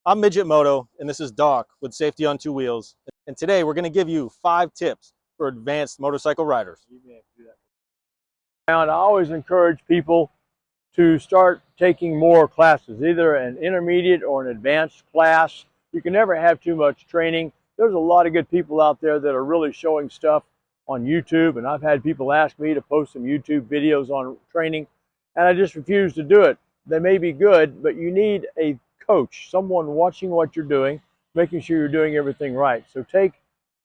I'm Midget Moto, and this is Doc with Safety on Two Wheels. And today we're going to give you 5 tips for advanced motorcycle riders. I always encourage people to start taking more classes, either an intermediate or an advanced class. You can never have too much training. There's a lot of good people out there that are really showing stuff on YouTube, and I've had people ask me to post some YouTube videos on training, and I just refuse to do it. They may be good, but you need a coach, someone watching what you're doing, making sure you're doing everything right. So take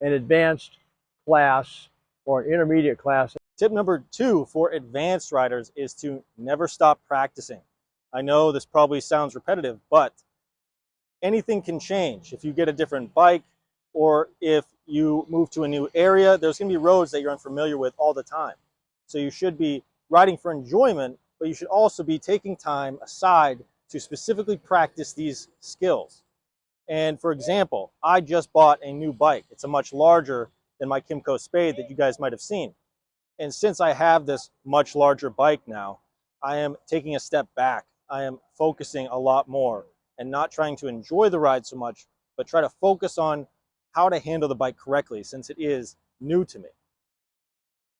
an advanced class or an intermediate class. Tip number 2 for advanced riders is to never stop practicing. I know this probably sounds repetitive, but anything can change. If you get a different bike or if you move to a new area, there's going to be roads that you're unfamiliar with all the time. So you should be riding for enjoyment, but you should also be taking time aside to specifically practice these skills. And for example, I just bought a new bike. It's a much larger than my Pkwy Spade that you guys might have seen. And since I have this much larger bike now, I am taking a step back. I am focusing a lot more and not trying to enjoy the ride so much, but try to focus on how to handle the bike correctly since it is new to me.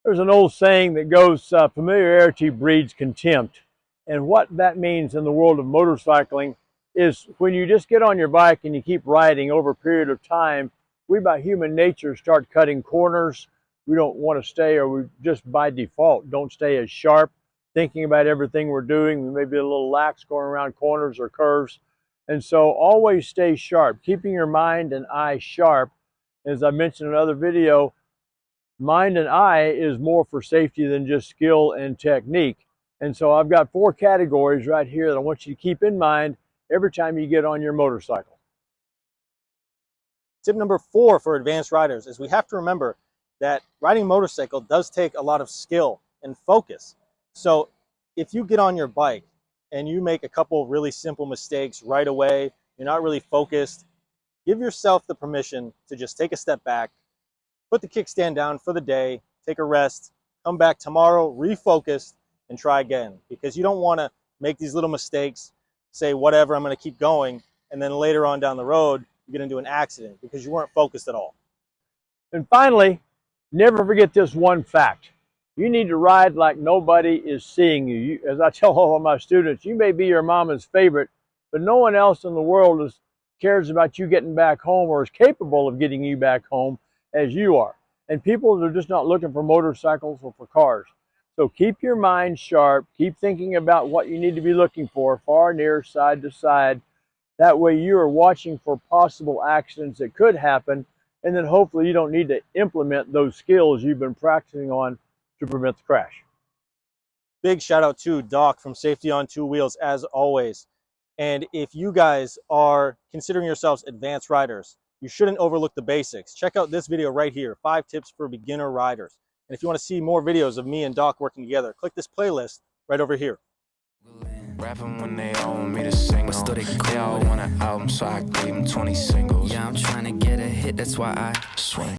There's an old saying that goes, familiarity breeds contempt. And what that means in the world of motorcycling is when you just get on your bike and you keep riding over a period of time, we by human nature start cutting corners. We don't want to stay, or we just by default don't stay as sharp, thinking about everything we're doing. We may be a little lax going around corners or curves. And so always stay sharp, keeping your mind and eye sharp. As I mentioned in another video, mind and eye is more for safety than just skill and technique. And so I've got 4 categories right here that I want you to keep in mind every time you get on your motorcycle. Tip number 4 for advanced riders is we have to remember that riding a motorcycle does take a lot of skill and focus. So if you get on your bike and you make a couple really simple mistakes right away, you're not really focused, give yourself the permission to just take a step back, put the kickstand down for the day, take a rest, come back tomorrow, refocused, and try again. Because you don't want to make these little mistakes, say, whatever, I'm going to keep going, and then later on down the road, you're going to do an accident because you weren't focused at all. And finally, never forget this one fact. You need to ride like nobody is seeing you. As I tell all of my students, you may be your mama's favorite, but no one else in the world cares about you getting back home or is capable of getting you back home as you are. And people are just not looking for motorcycles or for cars. So keep your mind sharp. Keep thinking about what you need to be looking for, far, near, side to side. That way you are watching for possible accidents that could happen, and then hopefully you don't need to implement those skills you've been practicing on to prevent the crash. Big shout out to Doc from Safety on Two Wheels as always. And if you guys are considering yourselves advanced riders, you shouldn't overlook the basics. Check out this video right here, 5 tips for beginner riders. And if you want to see more videos of me and Doc working together, click this playlist right over here. Rapping when they all want me to sing on. They all want an album, so I gave them 20 singles. Yeah, I'm trying to get a hit, that's why I swing.